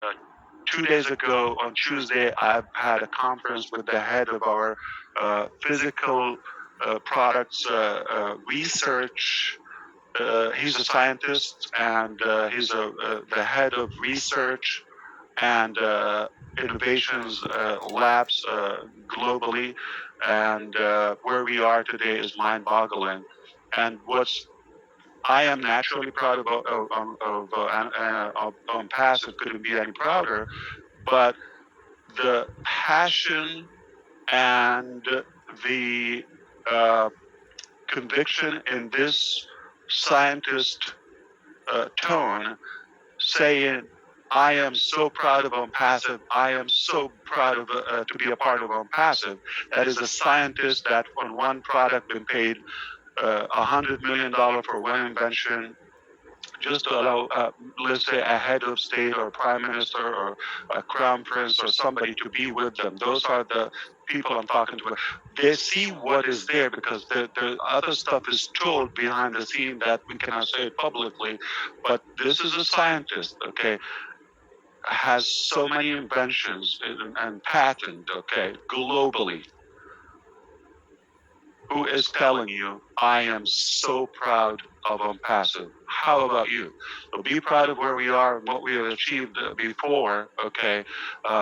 uh, 2 days ago on Tuesday, I've had a conference with the head of our physical products research. He's a scientist, and he's the head of research and innovations labs globally. And where we are today is mind-boggling. And what's I am naturally proud of Onpassive. Couldn't be any prouder, but the passion and the uh, conviction in this scientist tone, saying, I am so proud of Onpassive. I am so proud of to be a part of Onpassive. That is a scientist that on one product been paid $100 million for one invention, just to allow, let's say, a head of state or prime minister or a crown prince or somebody to be with them. Those are the people I'm talking to. They see what is there because the other stuff is told behind the scene that we cannot say it publicly. But this is a scientist, okay, has so many inventions and patent, okay, globally, who is telling you, I am so proud of Onpassive. How about you? So be proud of where we are and what we have achieved before, okay?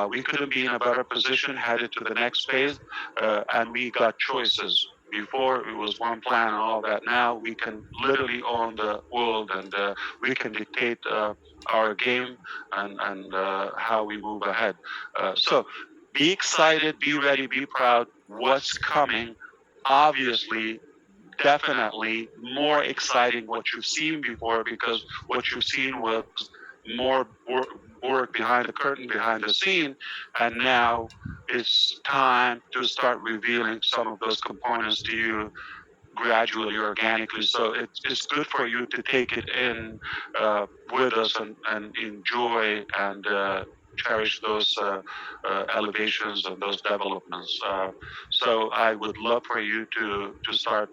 We couldn't be in a better position headed to the next phase, and we got choices. Before it was one plan and all that. Now we can literally own the world, and we can dictate our game and how we move ahead. So be excited, be ready, be proud. What's coming? Obviously, definitely more exciting what you've seen before, because what you've seen was more work behind the curtain, behind the scene, and now it's time to start revealing some of those components to you gradually, organically. So it's good for you to take it in with us and enjoy and cherish those elevations and those developments. So I would love for you to start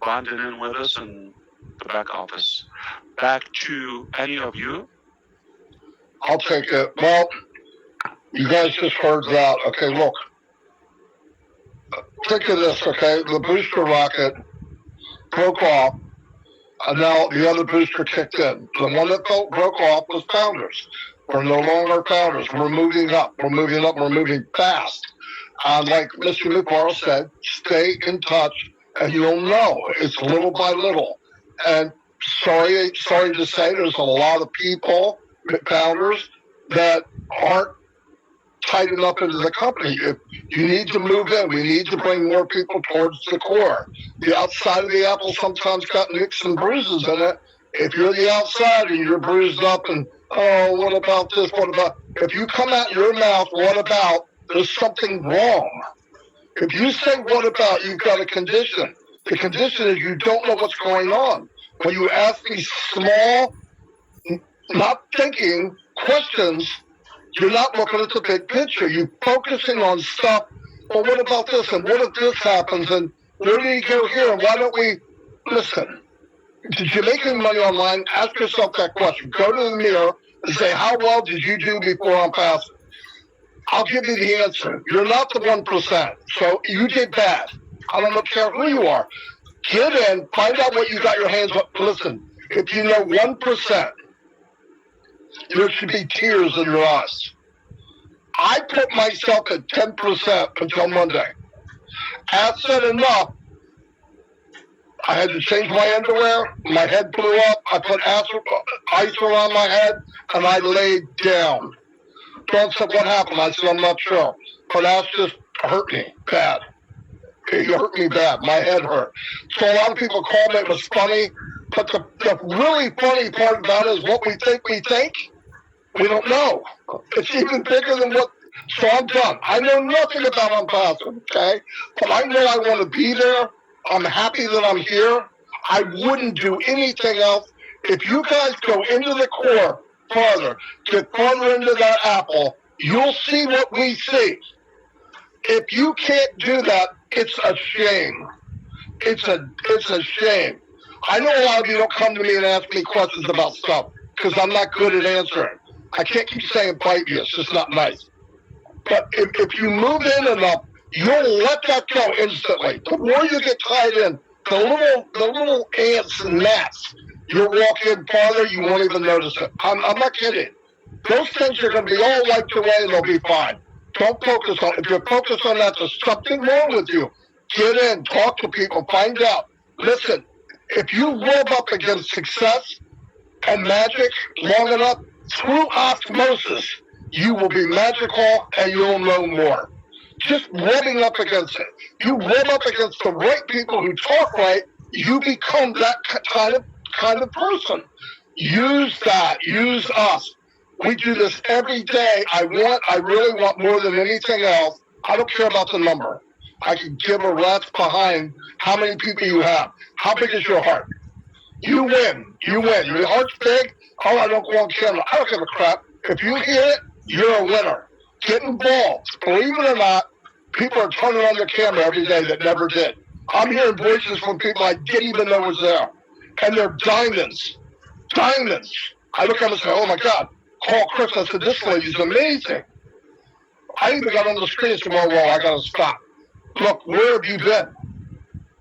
bonding in with us in the back office. Back to any of you. I'll take it. Well, you guys just heard that. Okay, look. Think of this, okay? The booster rocket broke off, and now the other booster kicked in. The one that broke off was Founders. We're no longer Founders. We're moving up. We're moving up. We're moving fast. And like Mr. Muparo said, stay in touch, and you'll know. It's little by little. And sorry to say, there's a lot of people, Founders, that aren't tighten up into the company. If you need to move in, we need to bring more people towards the core. The outside of the apple sometimes got nicks and bruises in it. If you're the outside and you're bruised up and, oh, what about this? What about? If you come out your mouth, what about? There's something wrong. If you say what about, you've got a condition. The condition is you don't know what's going on. When you ask these small, not thinking questions, you're not looking at the big picture. You're focusing on stuff. Well, what about this? And what if this happens? And where do you go here? And why don't we listen? Did you make any money online? Ask yourself that question. Go to the mirror and say, how well did you do before Onpassive? I'll give you the answer. You're not the 1%. So you did bad. I don't care who you are. Get in, find out what you got your hands up. Listen, if you know 1%, there should be tears in your eyes. I put myself at 10% until Monday. As said enough, I had to change my underwear. My head blew up. I put ice around my head, and I laid down. Dawn said, what happened? I said, I'm not sure. But Ash just hurt me bad. It hurt me bad. My head hurt. So a lot of people called me. It was funny. But the really funny part about it is what we think we think. We don't know. It's even bigger than what. So I'm done. I know nothing about Onpassive, okay? But I know I want to be there. I'm happy that I'm here. I wouldn't do anything else. If you guys go into the core farther, get farther into that apple, you'll see what we see. If you can't do that, it's a shame. It's a shame. I know a lot of you don't come to me and ask me questions about stuff because I'm not good at answering. I can't keep saying bite you. It's just not nice. But if you move in enough, you'll let that go instantly. The more you get tied in, the little ants and gnats, you'll walk in farther, you won't even notice it. I'm not kidding. Those things are going to be all wiped away and they'll be fine. Don't focus on it. If you're focused on that, there's something wrong with you. Get in, talk to people, find out. Listen, if you rub up against success and magic long enough, through osmosis, you will be magical and you'll know more. Just rubbing up against it. You rub up against the right people who talk right, you become that kind of person. Use that. Use us. We do this every day. I really want more than anything else. I don't care about the number. I can give a rat's behind how many people you have. How big is your heart? You win. You win. Your heart's big. Oh, I don't go on camera. I don't give a crap. If you hear it, you're a winner. Get involved. Believe it or not, people are turning on their camera every day that never did. I'm hearing voices from people I didn't even know was there. And they're diamonds. Diamonds. I look at them and say, oh my God. Call Chris. I said, this lady's amazing. I even got on the screen and said, well, I got to stop. Look, where have you been?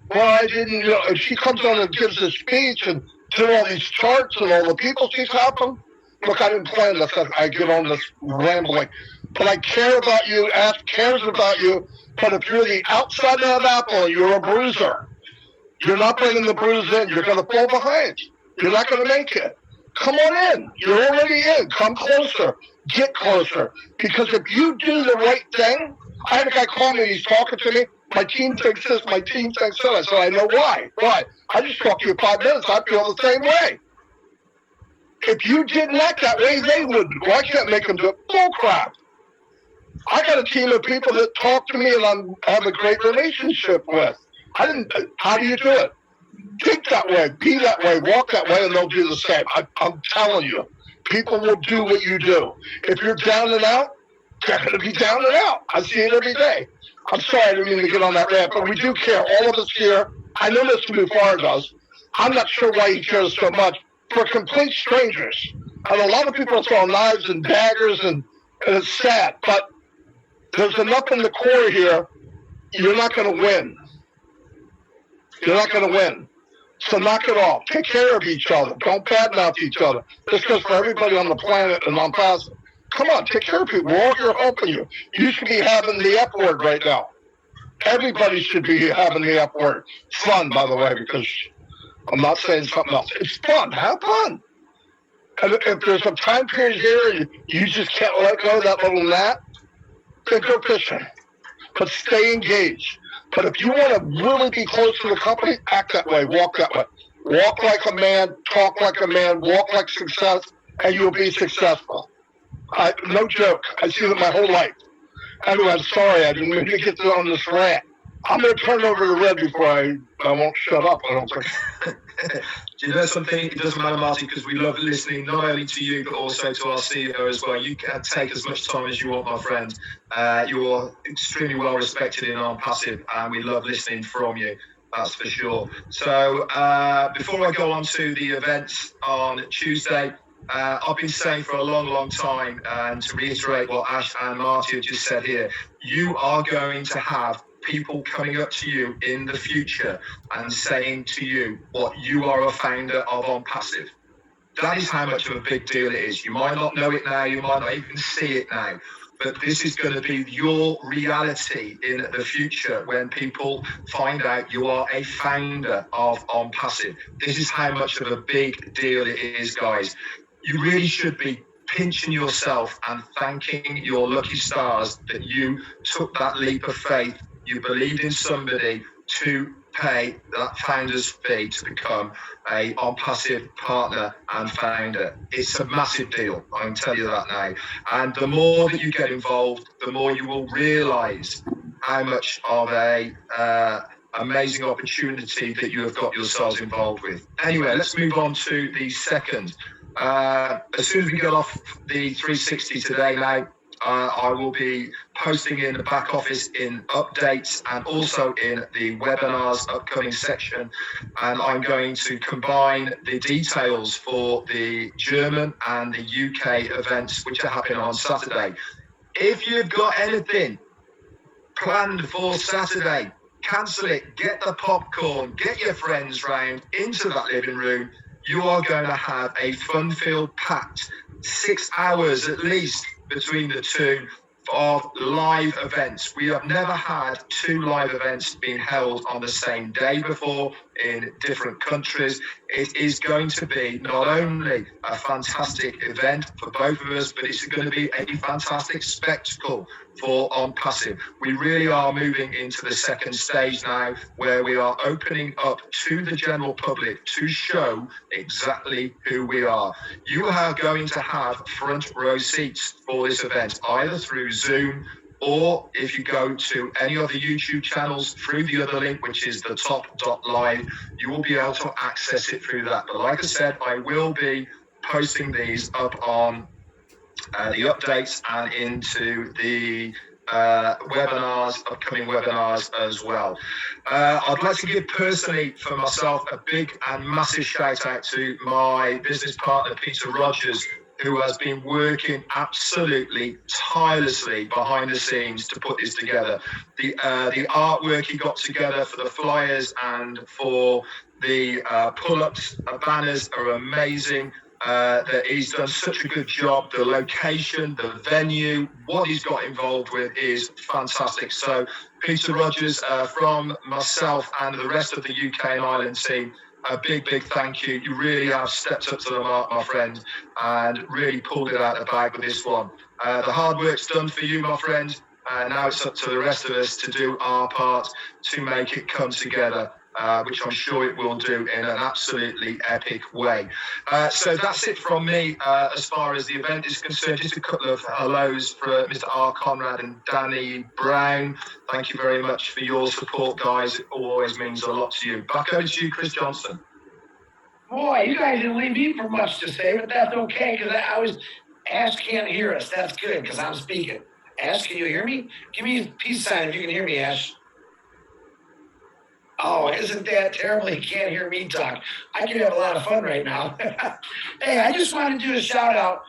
Well, I didn't, if she comes on and gives a speech and do all these charts and all the people she's helping, look, I didn't plan this. I get on this rambling. But I care about you, Ash cares about you. But if you're the outside of that apple, you're a bruiser. You're not bringing the bruise in. You're going to fall behind. You're not going to make it. Come on in. You're already in. Come closer. Get closer. Because if you do the right thing, I had a guy call me, he's talking to me. My team thinks this, my team thinks that. I said, I know why. Why? I just talked to you 5 minutes. I feel the same way. If you didn't act that way, they wouldn't. Well, I can't make them do it. Bull crap. I got a team of people that talk to me and I have a great relationship with. How do you do it? Think that way, be that way, walk that way, and they'll do the same. I'm telling you, people will do what you do. If you're down and out, they're going to be down and out. I see it every day. I'm sorry, I didn't mean to get on that rant, but we do care. All of us here. I know Mr. Mufareh does. I'm not sure why he cares so much. For complete strangers. And a lot of people are throwing knives and daggers, and it's sad. But there's enough in the core here. You're not going to win. You're not going to win. So knock it off. Take care of each other. Don't badmouth each other. This goes for everybody on the planet and Onpassive. Come on, take care of people. We're all here helping you. You should be having the F word right now. Everybody should be having the F word. Fun, by the way, because I'm not saying something else. It's fun. Have fun. And if there's a time period here and you just can't let go of that little gnat, then go fishing. But stay engaged. But if you want to really be close to the company, act that way, walk that way. Walk like a man, talk like a man, walk like success, and you'll be successful. No joke. I see that my whole life. Anyway, I'm sorry. I didn't mean to get on this rant. I'm going to turn it over to Red before I won't shut up, I don't think. Do you know something? It doesn't matter, Marty, because we love listening not only to you, but also to our CEO as well. You can take as much time as you want, my friend. You're extremely well respected in Onpassive, and we love listening from you. That's for sure. So before I go on to the events on Tuesday, I've been saying for a long, long time, and to reiterate what Ash and Marty have just said here, you are going to have people coming up to you in the future and saying to you what you are a founder of Onpassive. That is how much of a big deal it is. You might not know it now, you might not even see it now, but this is going to be your reality in the future when people find out you are a founder of Onpassive. This is how much of a big deal it is, guys. You really should be pinching yourself and thanking your lucky stars that you took that leap of faith. You believed in somebody to pay that founder's fee to become a Onpassive partner and founder. It's a massive deal, I can tell you that now. And the more that you get involved, the more you will realise how much of a amazing opportunity that you have got yourselves involved with. Anyway, let's move on to the second. As soon as we get off the 360 today now, I will be posting in the back office in updates and also in the webinars upcoming section. And I'm going to combine the details for the German and the UK events, which are happening on Saturday. If you've got anything planned for Saturday, cancel it, get the popcorn, get your friends round into that living room. You are going to have a fun-filled, packed 6 hours at least between the two of live events. We have never had 2 live events being held on the same day before in different countries. It is going to be not only a fantastic event for both of us, but it's going to be a fantastic spectacle for Onpassive. We really are moving into the second stage now, where we are opening up to the general public to show exactly who we are. You are going to have front row seats for this event, either through Zoom, or if you go to any of the YouTube channels through the other link, which is the top.live, you will be able to access it through that. But like I said, I will be posting these up on the updates and into the upcoming webinars as well. I'd like to give personally for myself a big and massive shout out to my business partner, Peter Rogers, who has been working absolutely tirelessly behind the scenes to put this together. The artwork he got together for the flyers and for the pull-ups, banners are amazing. That he's done such a good job. The location, the venue, what he's got involved with is fantastic. So Peter Rogers, from myself and the rest of the UK and Ireland team, a big thank you. You really have stepped up to the mark, my friend, and really pulled it out of the bag with this one. The hard work's done for you, my friend. Now it's up to the rest of us to do our part to make it come together, which I'm sure it will do in an absolutely epic way. So that's it from me as far as the event is concerned. Just a couple of hellos for Mr. R. Conrad and Danny Brown. Thank you very much for your support, guys. It always means a lot to you. Back over to you, Chris Johnson. Boy, you guys didn't leave me for much to say, but that's okay, because I always, Ash can't hear us. That's good, because I'm speaking. Ash, can you hear me? Give me a peace sign if you can hear me, Ash. Oh, isn't that terrible? He can't hear me talk. I could have a lot of fun right now. Hey, I just wanted to do a shout out.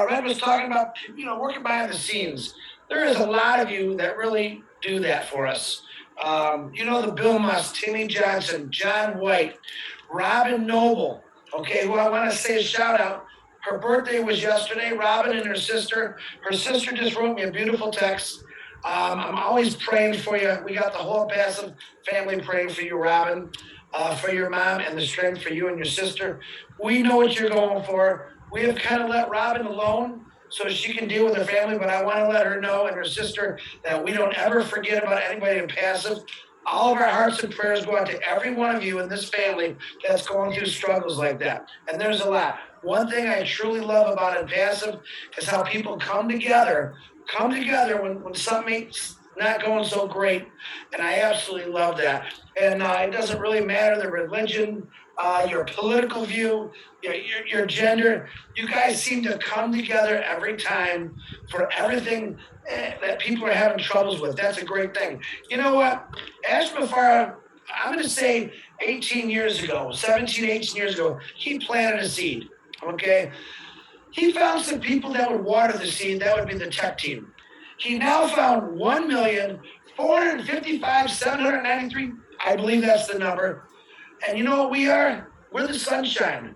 Red was talking about, working behind the scenes. There is a lot of you that really do that for us. The Bill Musk, Timmy Johnson, John White, Robin Noble, okay, who I want to say a shout out. Her birthday was yesterday, Robin and her sister. Her sister just wrote me a beautiful text. I'm always praying for you. We got the whole Onpassive family praying for you, Robin, for your mom, and the strength for you and your sister. We know what you're going for. We have kind of let Robin alone so she can deal with her family, but I want to let her know and her sister that we don't ever forget about anybody in Onpassive. All of our hearts and prayers go out to every one of you in this family that's going through struggles like that. And there's a lot. One thing I truly love about Onpassive is how people come together when something's not going so great. And I absolutely love that. And it doesn't really matter the religion, your political view, your gender. You guys seem to come together every time for everything that people are having troubles with. That's a great thing. You know what? Ash Mafara, I'm going to say 18 years ago, he planted a seed, okay? He found some people that would water the seed. That would be the tech team. He now found 1,455,793. I believe that's the number. And you know what we are? We're the sunshine.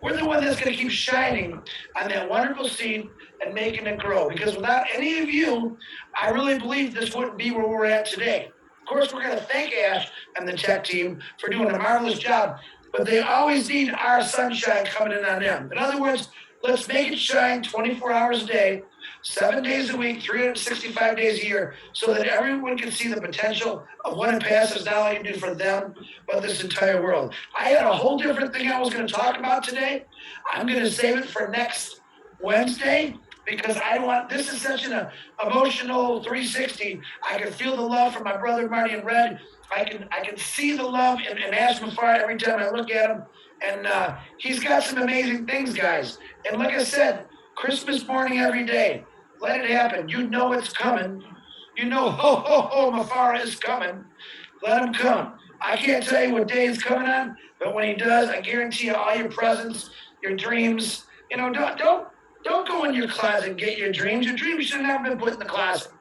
We're the one that's going to keep shining on that wonderful seed and making it grow. Because without any of you, I really believe this wouldn't be where we're at today. Of course, we're going to thank Ash and the tech team for doing a marvelous job. But they always need our sunshine coming in on them. In other words, let's make it shine 24 hours a day, 7 days a week, 365 days a year, so that everyone can see the potential of what Onpassive is not only going to do for them, but this entire world. I had a whole different thing I was going to talk about today. I'm going to save it for next Wednesday, because this is such an emotional 360. I can feel the love from my brother Marty and Red. I can see the love in Ash Mafara every time I look at him. And he's got some amazing things, guys. And like I said, Christmas morning every day. Let it happen. You know it's coming. You know, ho, ho, ho, Mafara is coming. Let him come. I can't tell you what day he's coming on, but when he does, I guarantee you all your presents, your dreams, don't go in your closet and get your dreams. Your dreams should never been put in the closet.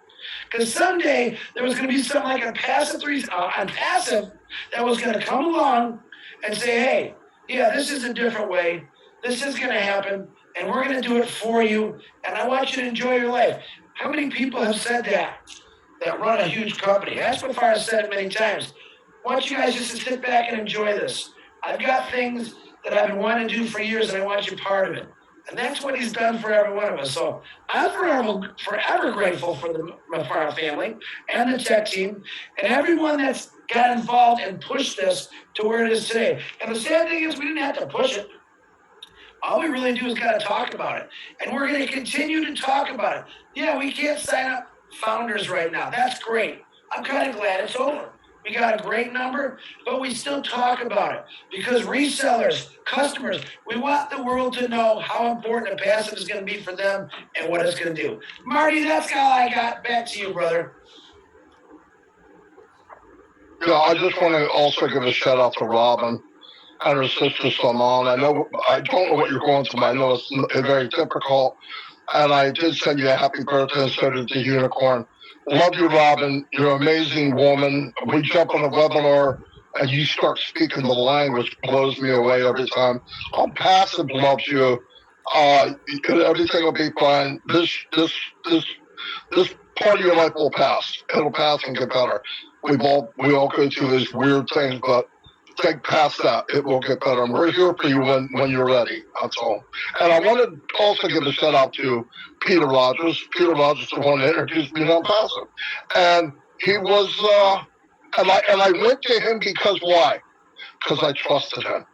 Because someday there was going to be something like Onpassive that was going to come along and say, hey, yeah, this is a different way. This is going to happen, and we're going to do it for you, and I want you to enjoy your life. How many people have said that run a huge company? That's what Fire said it many times. I want you guys just to sit back and enjoy this. I've got things that I've been wanting to do for years, and I want you part of it. And that's what he's done for every one of us. So I'm forever grateful for the Mafara family and the tech team and everyone that's got involved and pushed this to where it is today. And the sad thing is we didn't have to push it. All we really do is got to talk about it. And we're going to continue to talk about it. Yeah, we can't sign up founders right now. That's great. I'm kind of glad it's over. We got a great number, but we still talk about it because resellers, customers, we want the world to know how important Onpassive is going to be for them and what it's going to do. Marty, that's all I got. Back to you, brother. Yeah, I just want to also give a shout out to Robin and her sister Salman. I don't know what you're going through, but I know it's very difficult. And I did send you a happy birthday and so did the unicorn. Love you, Robin. You're an amazing woman. We jump on a webinar and you start speaking the language, blows me away every time. Passive loves you. Everything will be fine. This part of your life will pass. It'll pass and get better. We all go through these weird things, but think past that. It will get better. And we're here for you when you're ready. That's all. And I want to also give a shout out to Peter Rogers. Peter Rogers is the one that introduced me to Onpassive. And he was, and I went to him because why? Because I trusted him.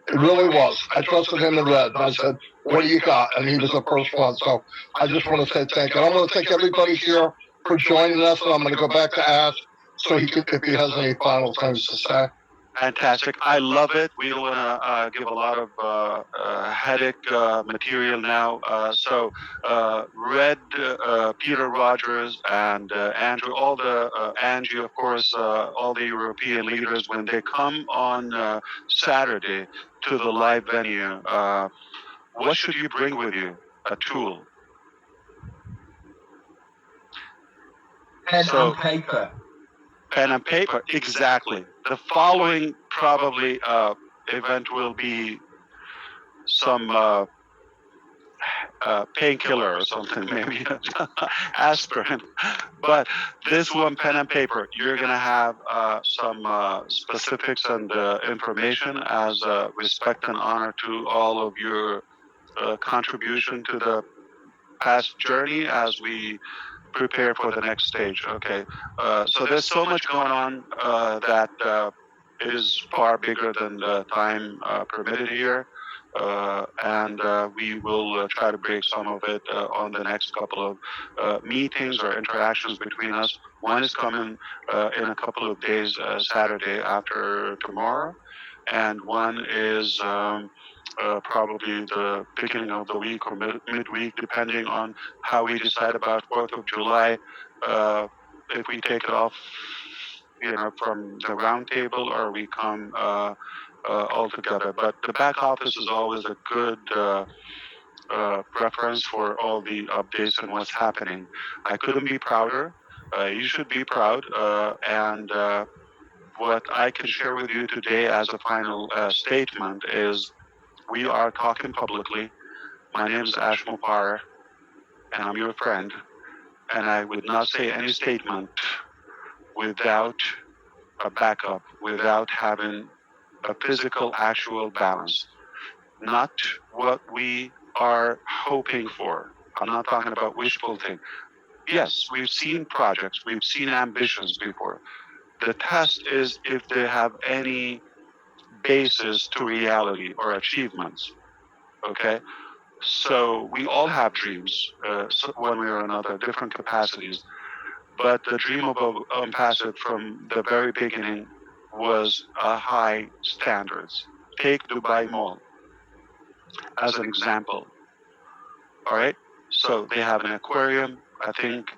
It really was. I trusted him in red. And I said, what do you got? And he was the first one. So I just want to say thank you. I want to thank everybody here for joining us. And I'm going to go back to Ash so if he has any final things to say. Fantastic. I love it. We don't want to give a lot of headache material now. So Red, Peter Rogers, and Andrew, Angie, of course, all the European leaders, when they come on Saturday to the live venue, what should you bring with you? A tool. Pen and paper. Pen and paper, exactly. The following probably event will be some painkiller or something, maybe aspirin. But this one, pen and paper, you're going to have some specifics and information as respect and honor to all of your contribution to the past journey as we prepare for the next stage. Okay, so there's so much going on that it is far bigger than the time permitted here, and we will try to break some of it on the next couple of meetings or interactions between us. One is coming in a couple of days, Saturday after tomorrow, and one is probably the beginning of the week or midweek, depending on how we decide about 4th of July. If we take it off, from the round table, or we come all together. But the back office is always a good reference for all the updates and what's happening. I couldn't be prouder. You should be proud. And what I can share with you today as a final statement is we are talking publicly. My name is Ash Mopar, and I'm your friend. And I would not say any statement without a backup, without having a physical, actual balance. Not what we are hoping for. I'm not talking about wishful thinking. Yes, we've seen projects, we've seen ambitions before. The test is if they have any basis to reality or achievements. Okay? So we all have dreams, one way or another, different capacities. But the dream of Onpassive from the very beginning was a high standards. Take Dubai Mall as an example. All right? So they have an aquarium, I think,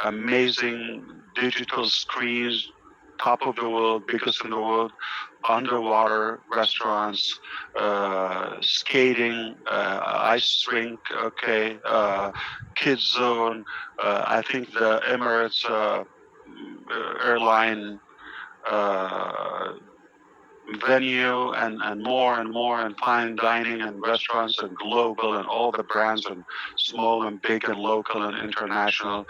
amazing digital screens, top of the world, biggest in the world, underwater restaurants, skating, ice rink, okay, kids zone. I think the Emirates airline venue and more and more and fine dining and restaurants and global and all the brands and small and big and local and international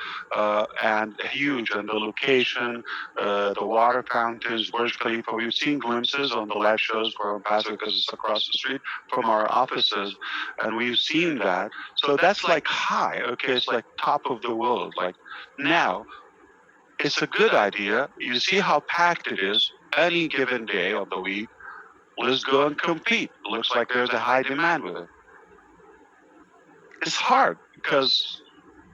and huge, and the location, the water fountains, Burj Khalifa. We've seen glimpses on the live shows for Onpassive because it's across the street from our offices, and we've seen that. So that's like high, okay, it's like top of the world. Like now, it's a good idea. You see how packed it is any given day of the week. Let's go and compete. Looks like there's a high demand with it. It's hard because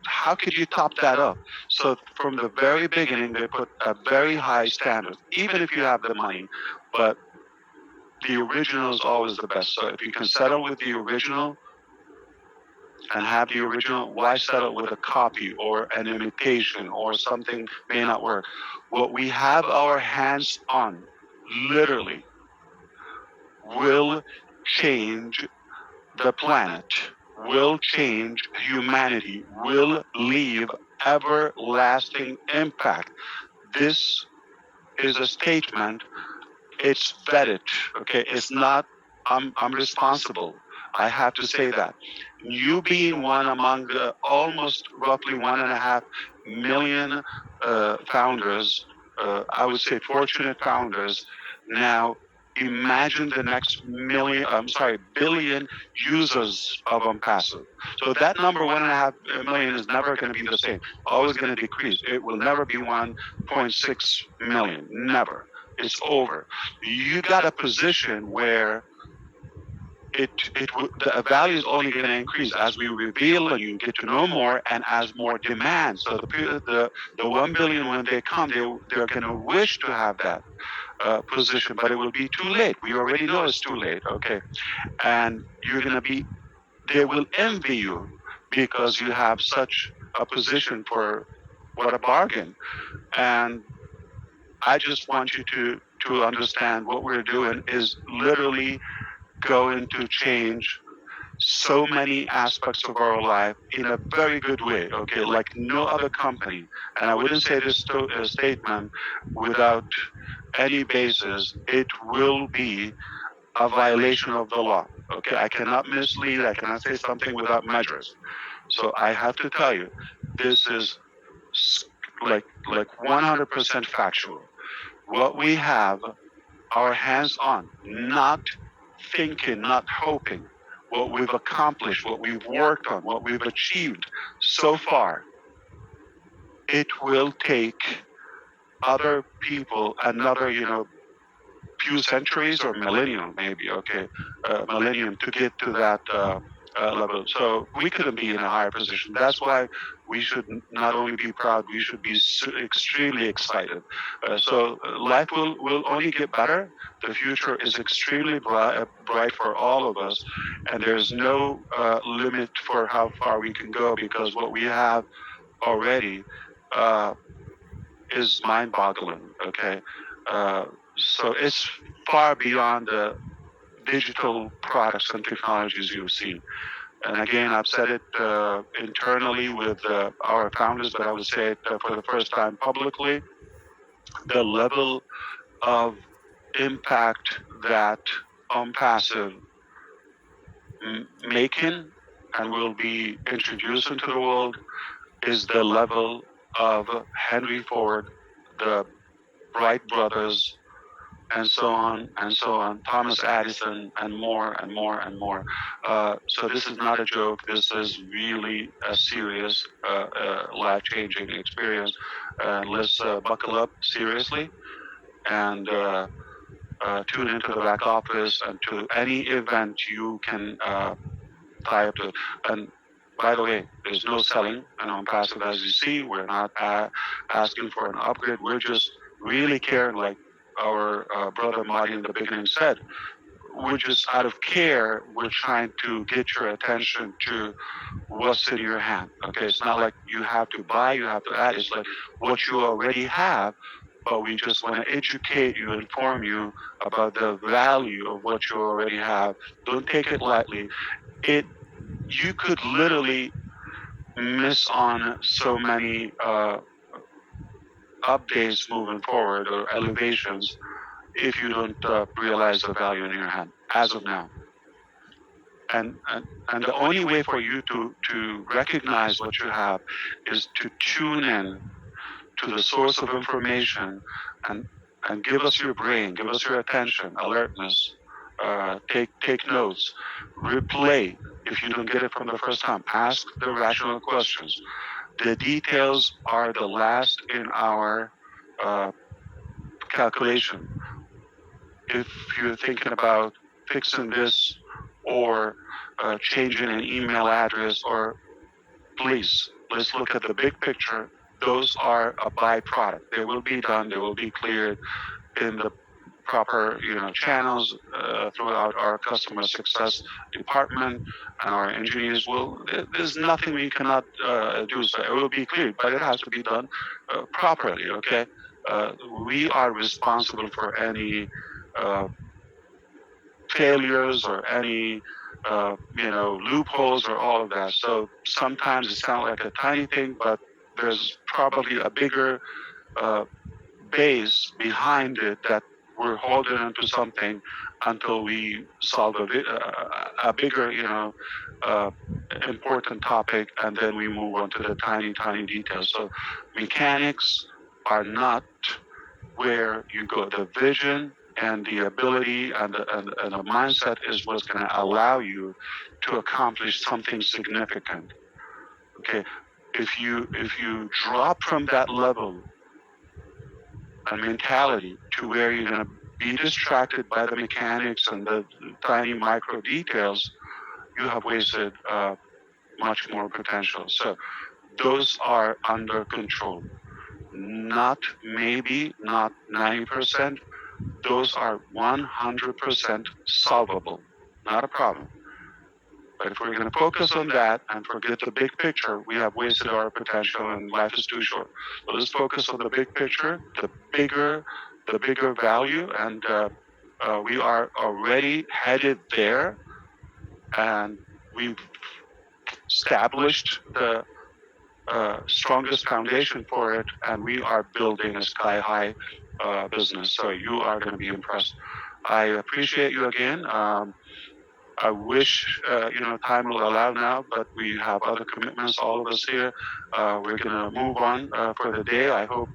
how could you top that up? So from the very beginning, they put a very high standard, even if you have the money. But the original is always the best. So if you can settle with the original and have the original, why settle with a copy or an imitation or something may not work? What we have our hands on, literally, will change the planet, will change humanity, will leave everlasting impact. This is a statement. It's vetted. Okay, it's not. I'm responsible. I have to say that. You being one among the almost roughly 1.5 million founders, I would say fortunate founders. Now, imagine the next billion users of Onpassive. So that number 1.5 million is never going to be the same. Always going to decrease. It will never be 1.6 million. Never. It's over. You got a position where the value is only going to increase as we reveal and you get to know more, and as more demand. So the 1 billion, when they come, they're going to wish to have that position, but it will be too late. We already know it's too late. Okay, and you're going to be. They will envy you because you have such a position. For what a bargain. And I just want you to understand what we're doing is literally going to change so many aspects of our life in a very good way, okay, like no other company. And I wouldn't say this statement without any basis. It will be a violation of the law, okay? I cannot mislead, I cannot say something without measures. So I have to tell you, this is like 100% factual. What we have our hands on, not thinking, not hoping, what we've accomplished, what we've worked on, what we've achieved so far, it will take other people another, few centuries or millennium, maybe, okay, millennium to get to that level. So we couldn't be in a higher position. That's why we should not only be proud, we should be extremely excited. So life will only get better. The future is extremely bright for all of us, and there's no limit for how far we can go, because what we have already is mind-boggling. Okay, so it's far beyond the digital products and technologies you've seen. And again, I've said it internally with our founders, but I would say it for the first time publicly. The level of impact that Onpassive making and will be introduced into the world is the level of Henry Ford, the Wright brothers, and so on and so on, Thomas Edison, and more and more and more. So this is not a joke. This is really a serious, life-changing experience. Let's buckle up seriously and tune into the back office and to any event you can tie up to. And by the way, there's no selling and Onpassive, as you see. We're not asking for an upgrade. We're just really caring, like our brother Marty in the beginning said. we're just out of care, we're trying to get your attention to what's in your hand. Okay, it's not like you have to buy, you have to add. It's like what you already have, but we just want to educate you, inform you about the value of what you already have. Don't take it lightly. It You could literally miss on so many updates moving forward or elevations if you don't realize the value in your hand as of now. And the only way for you to recognize what you have is to tune in to the source of information and give us your brain, give us your attention, alertness, take notes, replay if you don't get it from the first time, ask the rational questions. The details are the last in our uh, calculation. If you're thinking about fixing this or changing an email address, or please, let's look at the big picture. Those are a byproduct. They will be done. They will be cleared in the proper, channels throughout our customer success department, and our engineers will. There's nothing we cannot do. So it will be cleared, but it has to be done properly. Okay, uh, we are responsible for any failures or any loopholes or all of that. So sometimes it sounds like a tiny thing, but there's probably a bigger uh, base behind it that we're holding onto something until we solve a bigger, uh, important topic, and then we move on to the tiny details. So mechanics are not where you go. The vision and the ability and the mindset is what's going to allow you to accomplish something significant. Okay, if you drop from that level and mentality to where you're going to be distracted by the mechanics and the tiny micro details, you have wasted much more potential. So those are under control. Not maybe, not 90%. Those are 100% solvable. Not a problem. But if we're going to focus on that and forget the big picture, we have wasted our potential and life is too short. So let's focus on the big picture, the bigger value, and we are already headed there, and we've established the strongest foundation for it, and we are building a sky-high business. So you are going to be impressed. I appreciate you again. I wish, time will allow now, but we have other commitments, all of us here. We're going to move on for the day. I hope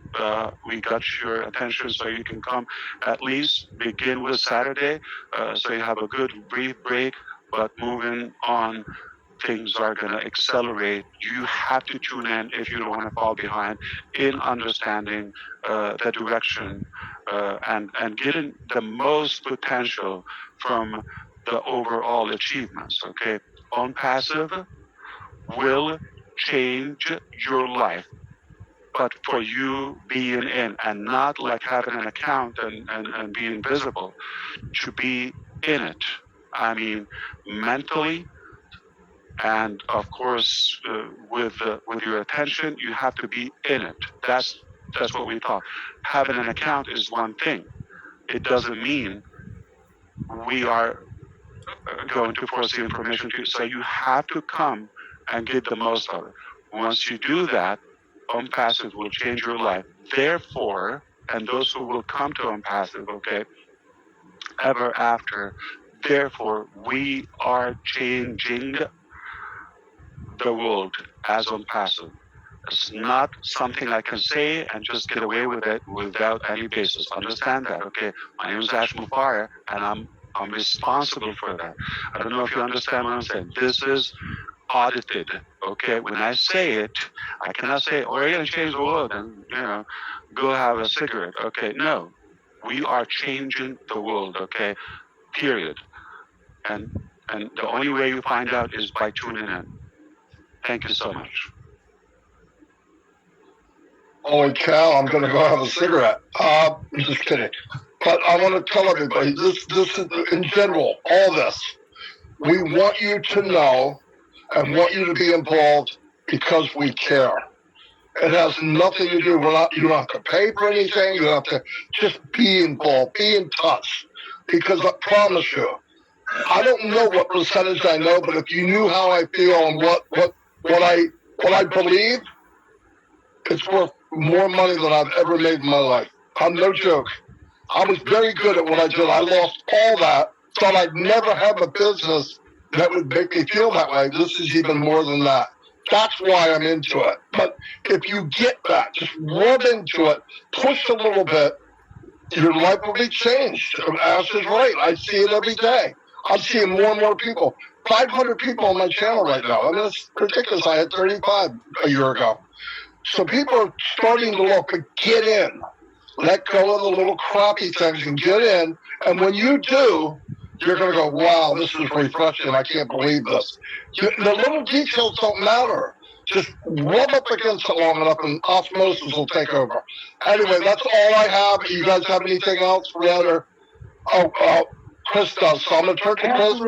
we got your attention so you can come at least begin with Saturday, so you have a good brief break, but moving on, things are going to accelerate. You have to tune in if you don't want to fall behind in understanding the direction and getting the most potential from the overall achievements. Okay, Onpassive will change your life, but for you being in and not like having an account and being visible, to be in it. I mean, mentally, and of course with your attention, you have to be in it. That's what we talk. Having an account is one thing. It doesn't mean we are going to force the information to you. So you have to come and get the most of it. Once you do that, Onpassive will change your life. Therefore, and those who will come to Onpassive, okay, ever after, therefore, we are changing the world as Onpassive. It's not something I can say and just get away with it without any basis. Understand that, okay? My name is Ash Mufara, and I'm responsible for that. I don't know if you understand what I'm saying. This is audited, okay? When I say it, I cannot say, oh, we're going to change the world and, go have a cigarette, okay? No, we are changing the world, okay? Period. And the only way you find out is by tuning in. Thank you so much. Holy cow, I'm going to go have a cigarette. I'm just kidding. But I want to tell everybody, this is, in general, all this, we want you to know and want you to be involved because we care. It has nothing to do, you don't have to pay for anything, you don't have to just be involved, be in touch. Because I promise you, I don't know what percentage I know, but if you knew how I feel and what I believe, it's worth more money than I've ever made in my life. I'm no joke. I was very good at what I did. I lost all that, thought I'd never have a business that would make me feel that way. This is even more than that. That's why I'm into it. But if you get that, just rub into it, push a little bit, your life will be changed. Ash is right. I see it every day. I'm seeing more and more people. 500 people on my channel right now. I mean, it's ridiculous. I had 35 a year ago. So people are starting to look, but get in. Let go of the little crappy things and get in. And when you do, you're going to go, wow, this is refreshing. I can't believe this. The little details don't matter. Just rub up against it long enough and osmosis will take over. Anyway, that's all I have. You guys have anything else, Red? Or, Chris does. So I'm going to turn to Chris.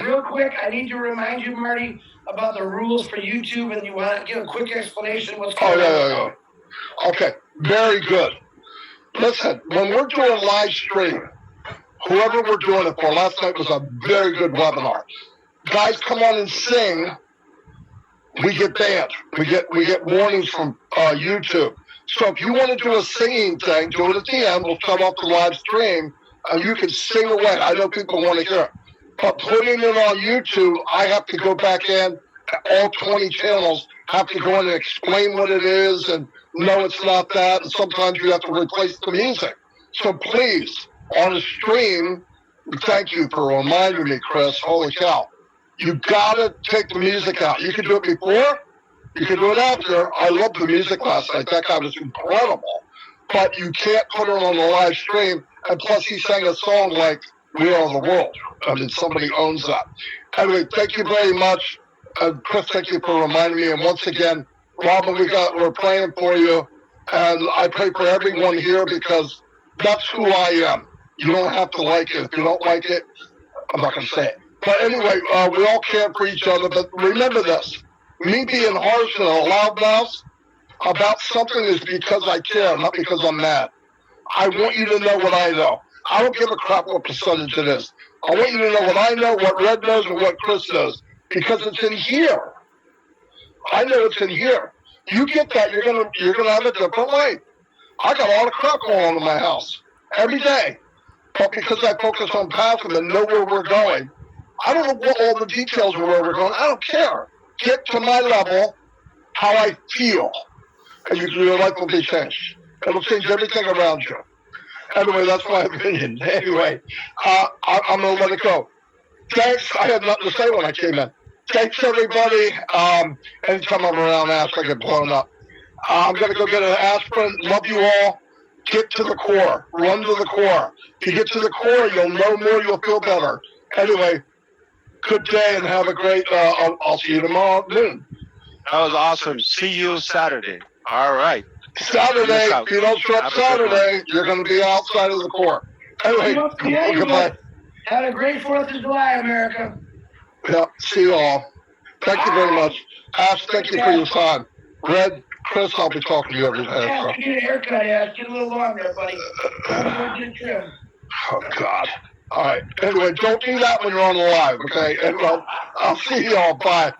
Real quick, I need to remind you, Marty, about the rules for YouTube, and you want to give a quick explanation what's going on? Yeah. Okay, very good. Listen, when we're doing live stream, whoever we're doing it for, last night was a very good webinar. Guys come on and sing, we get banned. We get warnings from YouTube. So if you want to do a singing thing, do it at the end. We'll cut off the live stream, and you can sing away. I know people want to hear it. But putting it on YouTube, I have to go back in. All 20 channels have to go in and explain what it is, and no, it's not that. And sometimes you have to replace the music. So please, on a stream, thank you for reminding me, Chris. Holy cow. You gotta take the music out. You can do it before, you can do it after. I loved the music last night. That guy was incredible. But you can't put it on the live stream. And plus, he sang a song like "We Are the World." I mean, somebody owns that. Anyway, thank you very much. Chris, thank you for reminding me. And once again, Robin, we're praying for you. And I pray for everyone here because that's who I am. You don't have to like it. If you don't like it, I'm not going to say it. But anyway, we all care for each other. But remember this. Me being harsh and a loudmouth about something is because I care, not because I'm mad. I want you to know what I know. I don't give a crap what percentage it is. I want you to know what I know, what Red knows, and what Chris knows. Because it's in here. I know it's in here. You get that, you're gonna have a different life. I got a lot of crap going on in my house every day. But because I focus on passive and know where we're going, I don't know what all the details of where we're going. I don't care. Get to my level, how I feel, and your life will be changed. It'll change everything around you. Anyway, that's my opinion. Anyway, I'm going to let it go. Thanks. I had nothing to say when I came in. Thanks, everybody. Anytime I'm around Ash, I get blown up. I'm going to go get an aspirin. Love you all. Get to the core. Run to the core. If you get to the core, you'll know more. You'll feel better. Anyway, good day and have a great, I'll see you tomorrow at noon. That was awesome. See you Saturday. All right. Saturday, if you don't show up Saturday, you're going to be outside of the core. Anyway, goodbye. Have a great 4th of July, America. Yeah, see you all. Thank you very much. Ash, thank you for your time. Red, Chris, I'll be talking to you every day. Yeah, so. Get a haircut, Ash. Get a little longer, buddy. Oh, God. All right. Anyway, don't do that when you're on the live, okay? And I'll see you all. Bye.